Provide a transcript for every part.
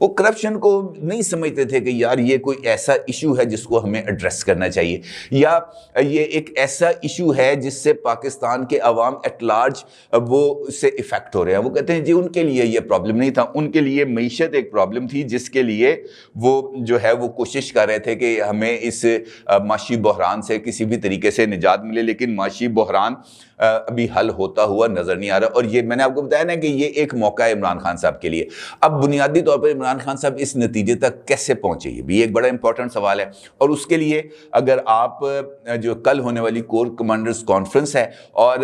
وہ کرپشن کو نہیں سمجھتے تھے کہ یار یہ کوئی ایسا ایشو ہے جس کو ہمیں ایڈریس کرنا چاہیے، یا یہ ایک ایسا ایشو ہے جس سے پاکستان کے عوام ایٹ لارج وہ اس سے افیکٹ ہو رہے ہیں۔ وہ کہتے ہیں جی ان کے لیے یہ پرابلم نہیں تھا، ان کے لیے معیشت ایک پرابلم تھی جس کے لیے وہ جو ہے وہ کوشش کر رہے تھے کہ ہمیں اس معاشی بحران سے کسی بھی طریقے سے نجات ملے، لیکن معاشی بحران ابھی حل ہوتا ہوا نظر نہیں آ رہا۔ اور یہ میں نے آپ کو بتایا نا کہ یہ ایک موقع ہے عمران خان صاحب کے لیے۔ اب بنیادی طور پر عمران خان صاحب اس نتیجے تک کیسے پہنچے، یہ بھی ایک بڑا امپورٹنٹ سوال ہے، اور اس کے لیے اگر آپ جو کل ہونے والی کور کمانڈرز کانفرنس ہے اور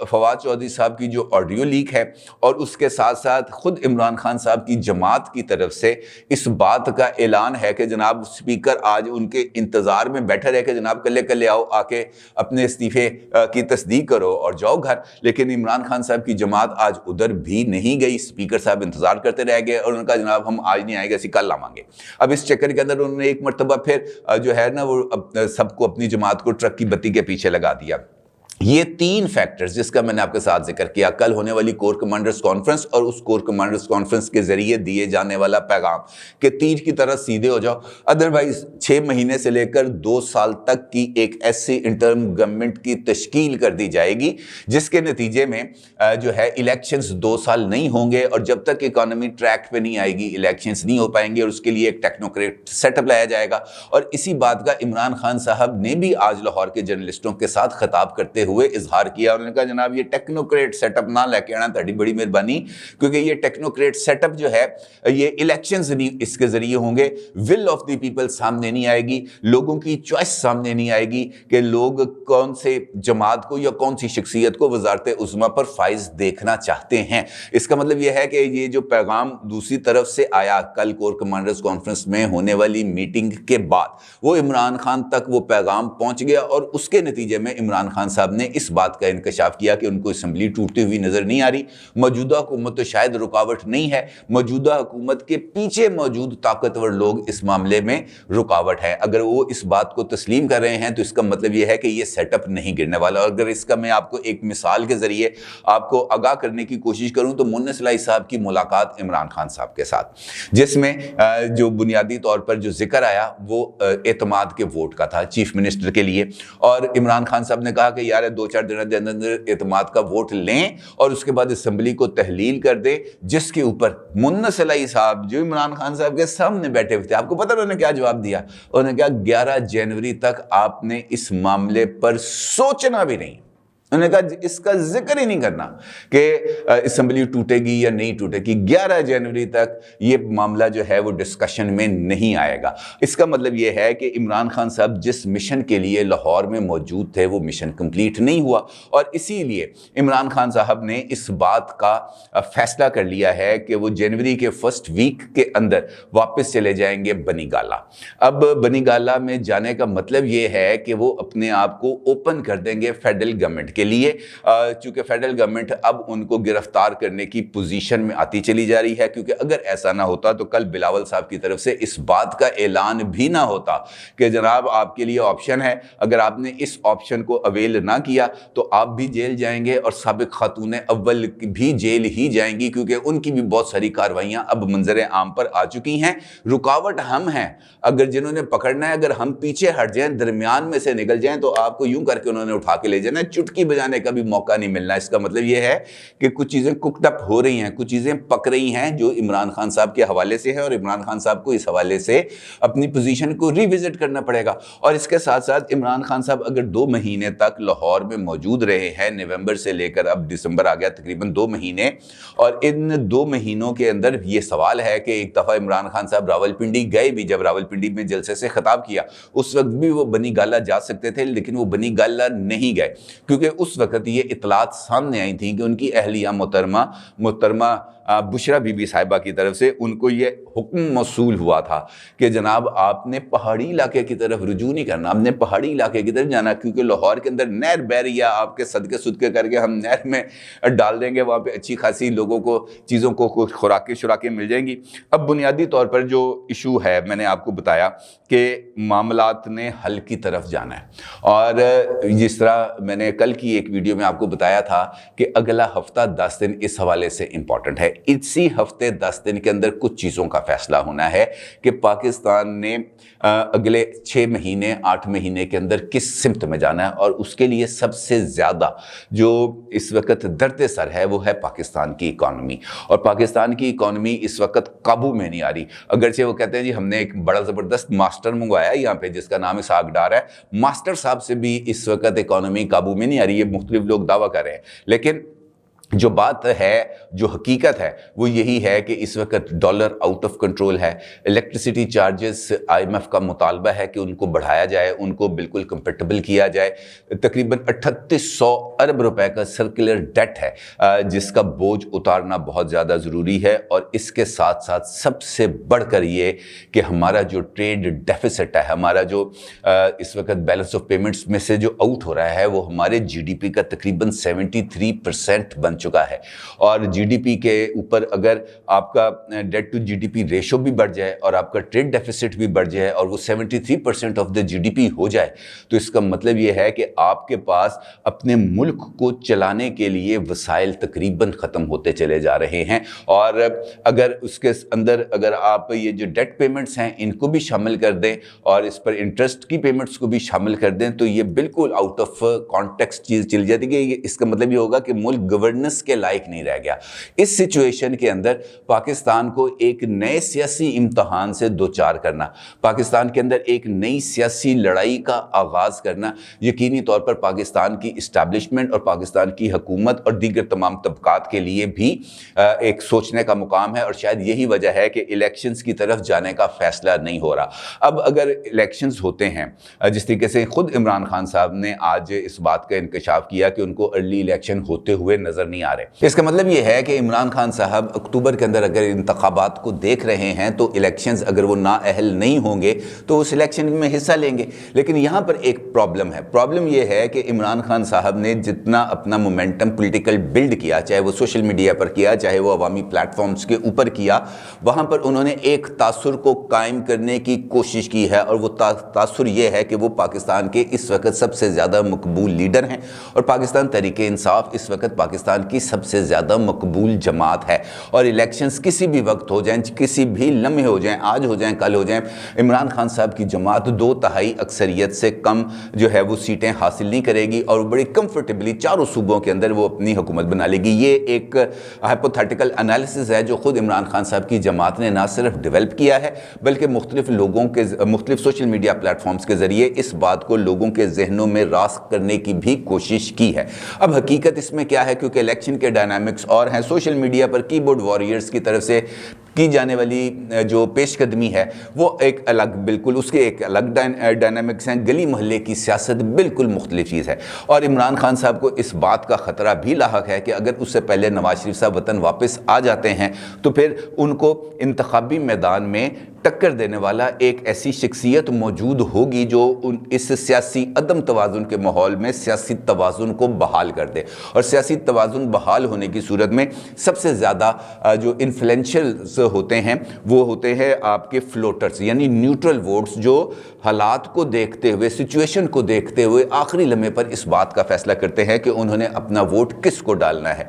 فواد چودھری صاحب کی جو آڈیو لیک ہے، اور اس کے ساتھ ساتھ خود عمران خان صاحب کی جماعت کی طرف سے اس بات کا اعلان ہے کہ جناب اسپیکر آج ان کے انتظار میں بیٹھا رہے کہ جناب کلے آؤ، آ کے اپنے استعفے کی تصدیق کرو اور جاؤ گھر، لیکن عمران خان صاحب کی جماعت آج ادھر بھی نہیں گئی، اسپیکر صاحب انتظار کرتے رہ گئے اور انہوں نے کہا جناب ہم آج نہیں آئیں گے، اسی کل آئیں گے۔ اب اس چکر کے اندر انہوں نے ایک مرتبہ پھر جو ہے نا وہ سب کو اپنی جماعت کو ٹرک کی بتی کے پیچھے لگا دیا۔ یہ تین فیکٹرز جس کا میں نے آپ کے ساتھ ذکر کیا، کل ہونے والی کور کمانڈرز کانفرنس اور اس کور کمانڈرز کانفرنس کے ذریعے دیے جانے والا پیغام کہ تیر کی طرح سیدھے ہو جاؤ، ادروائز 6 مہینے سے لے کر 2 سال تک کی ایک ایسی انٹرم گورنمنٹ کی تشکیل کر دی جائے گی جس کے نتیجے میں جو ہے الیکشنز 2 سال نہیں ہوں گے، اور جب تک اکانومی ٹریک پہ نہیں آئے گی الیکشنز نہیں ہو پائیں گے، اور اس کے لیے ایک ٹیکنوکریٹ سیٹ اپ لایا جائے گا۔ اور اسی بات کا عمران خان صاحب نے بھی آج لاہور کے جرنلسٹوں کے ساتھ خطاب کرتے ہوئے اظہار کیا، انہوں نے کہا جناب یہ ٹیکنوکریٹ سیٹ اپ نہ لے کے آنا تہاڈی بڑی مہربانی، کیونکہ یہ ٹیکنوکریٹ سیٹ اپ جو ہے یہ الیکشنز نہیں اس کے ذریعے ہوں گے، ول آف دی پیپل سامنے نہیں آئے گی، لوگوں کی چوائس سامنے نہیں آئے گی کہ لوگ کون سے جماعت کو یا کون سی شخصیت کو وزارت عظمیٰ پر فائز دیکھنا چاہتے ہیں۔ اس کا مطلب یہ ہے کہ یہ جو پیغام دوسری طرف سے آیا کل کور کمانڈرز کانفرنس میں ہونے والی میٹنگ کے بعد، وہ عمران خان تک وہ پیغام پہنچ گیا، اور اس کے نتیجے میں عمران خان صاحب نے اس بات کا انکشاف کیا کہ ان کو اسمبلی ٹوٹتی ہوئی نظر نہیں آ رہی، موجودہ حکومت تو شاید رکاوٹ نہیں ہے، موجودہ حکومت کے پیچھے موجود طاقتور لوگ اس معاملے میں رکاوٹ ہے۔ اگر وہ اس بات کو تسلیم کر رہے ہیں تو اس کا مطلب یہ ہے کہ یہ سیٹ اپ نہیں گرنے والا۔ اور اگر اس کا میں آپ کو ایک مثال کے ذریعے آپ کو آگاہ کرنے کی کوشش کروں تو مونس الہی صاحب کی ملاقات عمران خان صاحب کے ساتھ، جس میں جو بنیادی طور پر جو ذکر آیا وہ اعتماد کے ووٹ کا تھا چیف منسٹر کے لیے، اور عمران خان صاحب نے کہا کہ یار 2-4 دنوں کے اندر اعتماد کا ووٹ لیں اور اس کے بعد اسمبلی کو تحلیل کر دے، جس کے اوپر مونس الہی صاحب جو عمران خان صاحب کے سامنے بیٹھے ہوئے تھے، آپ کو پتہ انہوں نے کیا جواب دیا؟ انہوں نے کہا 11 جنوری تک آپ نے اس معاملے پر سوچنا بھی نہیں، انہوں نے کہا اس کا ذکر ہی نہیں کرنا کہ اسمبلی ٹوٹے گی یا نہیں ٹوٹے گی، 11 جنوری تک یہ معاملہ جو ہے وہ ڈسکشن میں نہیں آئے گا۔ اس کا مطلب یہ ہے کہ عمران خان صاحب جس مشن کے لیے لاہور میں موجود تھے وہ مشن کمپلیٹ نہیں ہوا، اور اسی لیے عمران خان صاحب نے اس بات کا فیصلہ کر لیا ہے کہ وہ جنوری کے فرسٹ ویک کے اندر واپس چلے جائیں گے بنی گالا۔ اب بنی گالا میں جانے کا مطلب یہ ہے کہ وہ اپنے آپ کو اوپن کر دیں گے فیڈرل گورنمنٹ کے لیے، چونکہ فیڈرل گورنمنٹ اب ان کو گرفتار کرنے کی پوزیشن میں آتی چلی جا رہی ہے، کیونکہ اگر ایسا نہ ہوتا تو کل بلاول صاحب کی طرف سے اس بات کا اعلان بھی نہ ہوتا کہ جناب آپ کے لیے آپشن ہے، اگر آپ نے اس آپشن کو اویل نہ کیا تو آپ بھی جیل جائیں گے اور سابق خاتون اول بھی جیل ہی جائیں گی، کیونکہ ان کی بھی بہت ساری کاروائیاں اب منظر عام پر آ چکی ہیں۔ رکاوٹ ہم ہیں، اگر جنہوں نے پکڑنا ہے، اگر ہم پیچھے ہٹ جائیں، درمیان میں سے نکل جائیں تو آپ کو یوں کر کے انہوں نے اٹھا کے لے جانا ہے، چٹکی بجانے کا بھی موقع نہیں ملنا۔ اس کا مطلب یہ ہے کہ کچھ چیزیں ککڈ اپ ہو رہی ہیں، کچھ چیزیں پک رہی ہیں جو عمران خان صاحب کے حوالے سے ہے، اور عمران خان صاحب کو اس حوالے سے اپنی پوزیشن کو ری وزٹ کرنا پڑے گا۔ اور اس کے ساتھ ساتھ عمران خان صاحب اگر 2 مہینے تک لاہور میں موجود رہے ہیں، نومبر سے لے کر اب دسمبر آ گیا، تقریباً 2 مہینے، اور ان 2 مہینوں کے اندر یہ سوال ہے کہ ایک دفعہ عمران خان صاحب راولپنڈی گئے بھی، جب راولپنڈی میں جلسے سے خطاب کیا اس وقت بھی وہ بنی گالا جا سکتے تھے، لیکن وہ بنی گالا نہیں گئے، کیونکہ اس وقت یہ اطلاعات سامنے آئی تھیں کہ ان کی اہلیہ محترمہ بشرا بی بی صاحبہ کی طرف سے ان کو یہ حکم موصول ہوا تھا کہ جناب آپ نے پہاڑی علاقے کی طرف رجوع نہیں کرنا، آپ نے پہاڑی علاقے کی طرف جانا، کیونکہ لاہور کے اندر نہر بہ رہی ہے، آپ کے صدقے صدقے کر کے ہم نہر میں ڈال دیں گے، وہاں پہ اچھی خاصی لوگوں کو چیزوں کو کچھ خوراکیں مل جائیں گی۔ اب بنیادی طور پر جو ایشو ہے، میں نے آپ کو بتایا کہ معاملات نے حل کی طرف جانا ہے، اور جس طرح میں نے کل کی ایک ویڈیو میں آپ کو بتایا تھا کہ اگلا ہفتہ 10 دن اس حوالے سے امپورٹنٹ ہے. اسی ہفتے 10 دن کے اندر کچھ چیزوں کا فیصلہ ہونا ہے کہ پاکستان نے اگلے 6 مہینے 8 مہینے کے اندر کس سمت میں جانا ہے, اور اس کے لیے سب سے زیادہ جو اس وقت درد سر ہے وہ ہے پاکستان کی اکانومی. اور پاکستان کی اکانومی اس وقت قابو میں نہیں آ رہی. اگرچہ وہ کہتے ہیں جی ہم نے ایک بڑا زبردست ماسٹر منگوایا ہے یہاں پہ جس کا نام اسحاق ڈار ہے, ماسٹر صاحب سے بھی اس وقت اکانومی قابو میں نہیں آ رہی. یہ مختلف لوگ دعویٰ کر رہے ہیں, لیکن جو بات ہے, جو حقیقت ہے وہ یہی ہے کہ اس وقت ڈالر آؤٹ آف کنٹرول ہے. الیکٹریسٹی چارجز IMF کا مطالبہ ہے کہ ان کو بڑھایا جائے, ان کو بالکل کمپیٹیبل کیا جائے. تقریباً 3800 ارب روپے کا سرکولر ڈیٹ ہے جس کا بوجھ اتارنا بہت زیادہ ضروری ہے. اور اس کے ساتھ ساتھ سب سے بڑھ کر یہ کہ ہمارا جو ٹریڈ ڈیفیسٹ ہے, ہمارا جو اس وقت بیلنس آف پیمنٹس میں سے جو آؤٹ ہو رہا ہے وہ ہمارے GDP کا تقریباً 73% بن چکا ہے. اور GDP کے اوپر اگر آپ کا ڈیٹ ٹو GDP ریشو بھی بڑھ جائے اور آپ کا ٹریڈ ڈیفیسٹ بھی بڑھ جائے اور وہ 73% آف دا GDP ہو جائے, تو اس کا مطلب یہ ہے کہ آپ کے پاس اپنے ملک کو چلانے کے لیے وسائل تقریباً ختم ہوتے چلے جا رہے ہیں. اور اگر اس کے اندر اگر آپ یہ جو ڈیٹ پیمنٹس ہیں ان کو بھی شامل کر دیں اور اس پر انٹرسٹ کی پیمنٹس کو بھی شامل کر دیں تو یہ بالکل آؤٹ آف کانٹیکسٹ چیز چل جاتی ہے. اس کا مطلب یہ ہوگا کہ ملک گورننس کے لائق نہیں رہ گیا. اس سچویشن کے اندر پاکستان کو ایک نئے سیاسی امتحان سے دوچار کرنا, پاکستان کے اندر ایک نئی سیاسی لڑائی کا آغاز کرنا یقینی طور پر پاکستان کی اسٹیبلشمنٹ اور پاکستان کی حکومت اور دیگر تمام طبقات کے لیے بھی ایک سوچنے کا مقام ہے. اور شاید یہی وجہ ہے کہ الیکشنز کی طرف جانے کا فیصلہ نہیں ہو رہا. اب اگر الیکشنز ہوتے ہیں, جس طریقے سے خود عمران خان صاحب نے آج اس بات کا انکشاف کیا کہ ان کو ارلی الیکشن ہوتے ہوئے نظر نہیں آ رہے, اس کا مطلب یہ ہے کہ عمران خان صاحب اکتوبر کے اندر اگر انتخابات کو دیکھ رہے ہیں تو الیکشنز اگر وہ نااہل نہیں ہوں گے تو اس الیکشن میں حصہ لیں گے. لیکن یہاں پر ایک پرابلم ہے. پرابلم یہ ہے کہ عمران خان صاحب نے جتنا اپنا مومنٹم پولیٹیکل بلڈ کیا, چاہے وہ سوشل میڈیا پر کیا, چاہے وہ عوامی پلیٹ فارمز کے اوپر کیا, وہاں پر انہوں نے ایک تاثر کو قائم کرنے کی کوشش کی ہے. اور وہ تاثر یہ ہے کہ وہ پاکستان کے اس وقت سب سے زیادہ مقبول لیڈر ہیں اور پاکستان تحریک انصاف اس وقت پاکستان کی سب سے زیادہ مقبول جماعت ہے. اور الیکشنز کسی بھی وقت ہو جائیں, کسی بھی لمحے ہو جائیں, آج ہو جائیں, کل ہو جائیں, عمران خان صاحب کی جماعت 2/3 اکثریت سے کم جو ہے وہ سیٹیں حاصل نہیں کرے گی اور بڑی کمفرٹیبلی چاروں صوبوں کے اندر وہ اپنی حکومت بنا لے گی. یہ ایک ہائپوتھیٹیکل انالیسس ہے جو خود عمران خان صاحب کی جماعت نے نہ صرف ڈیولپ کیا ہے بلکہ مختلف لوگوں کے مختلف سوشل میڈیا پلیٹ فارمز کے ذریعے اس بات کو لوگوں کے ذہنوں میں راسخ کرنے کی بھی کوشش کی ہے. اب حقیقت اس میں کیا ہے, کیونکہ الیکشن کے ڈائنامکس اور ہیں, سوشل میڈیا پر کی بورڈ واریئرز کی طرف سے کی جانے والی جو پیش قدمی ہے وہ ایک الگ, بالکل اس کے ایک الگ ڈائنامکس ہیں. گلی محلے کی سیاست بالکل مختلف چیز ہے. اور عمران خان صاحب کو اس بات کا خطرہ بھی لاحق ہے کہ اگر اس سے پہلے نواز شریف صاحب وطن واپس آ جاتے ہیں تو پھر ان کو انتخابی میدان میں ٹکر دینے والا ایک ایسی شخصیت موجود ہوگی جو اس سیاسی عدم توازن کے ماحول میں سیاسی توازن کو بحال کر دے. اور سیاسی توازن بحال ہونے کی صورت میں سب سے زیادہ جو انفلوئنشل ہوتے ہیں وہ ہوتے ہیں آپ کے فلوٹرز, یعنی نیوٹرل ووٹس جو حالات کو دیکھتے ہوئے, سچویشن کو دیکھتے ہوئے آخری لمحے پر اس بات کا فیصلہ کرتے ہیں کہ انہوں نے اپنا ووٹ کس کو ڈالنا ہے.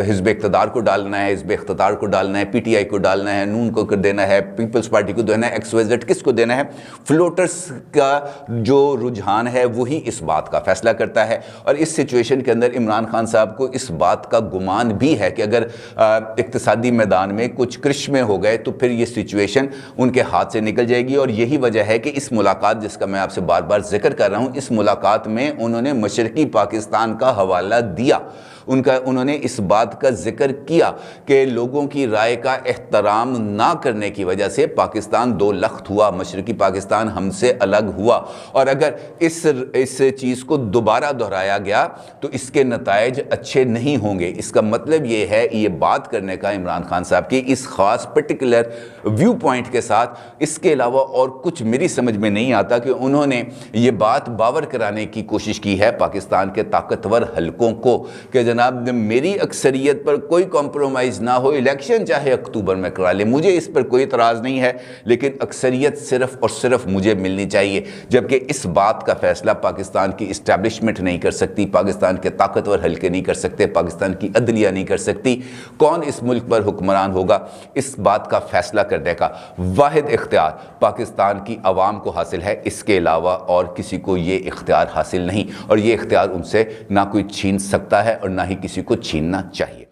حزب اقتدار کو ڈالنا ہے, حزب اقتدار کو ڈالنا ہے, PTI کو ڈالنا ہے, نون کو دینا ہے, پیپلز پارٹی کو دینا ہے, XYZ کس کو دینا ہے. فلوٹرز کا جو رجحان ہے وہی اس بات کا فیصلہ کرتا ہے. اور اس سچویشن کے اندر عمران خان صاحب کو اس بات کا گمان بھی ہے کہ اگر اقتصادی میدان میں کچھ کرشمے ہو گئے تو پھر یہ سچویشن ان کے ہاتھ سے نکل جائے گی. اور یہی وجہ ہے کہ اس ملاقات جس کا میں آپ سے بار بار ذکر کر رہا ہوں, اس ملاقات میں انہوں نے مشرقی پاکستان کا حوالہ دیا. انہوں نے اس بات کا ذکر کیا کہ لوگوں کی رائے کا احترام نہ کرنے کی وجہ سے پاکستان دو لخت ہوا, مشرقی پاکستان ہم سے الگ ہوا. اور اگر اس چیز کو دوبارہ دہرایا گیا تو اس کے نتائج اچھے نہیں ہوں گے. اس کا مطلب یہ ہے, یہ بات کرنے کا عمران خان صاحب کی اس خاص پرٹیکولر ویو پوائنٹ کے ساتھ, اس کے علاوہ اور کچھ میری سمجھ میں نہیں آتا کہ انہوں نے یہ بات باور کرانے کی کوشش کی ہے پاکستان کے طاقتور حلقوں کو کہ جناب میری اکثریت پر کوئی کمپرومائز نہ ہو, الیکشن چاہے اکتوبر میں کرا لے, مجھے اس پر کوئی اعتراض نہیں ہے. ہے، لیکن اکثریت صرف اور صرف مجھے ملنی چاہیے، جبکہ اس بات کا فیصلہ پاکستان کی اسٹیبلشمنٹ نہیں کر سکتی، پاکستان کے طاقتور حلقے نہیں کر سکتے، پاکستان کی عدلیہ نہیں کر سکتی۔ کون اس ملک پر حکمران ہوگا، اس بات کا فیصلہ کرنے کا واحد اختیار پاکستان کی عوام کو حاصل ہے، اس کے علاوہ اور کسی کو یہ اختیار حاصل نہیں، اور یہ اختیار ان سے نہ کوئی چھین سکتا ہے اور نہ ہی کسی کو چھیننا چاہیے۔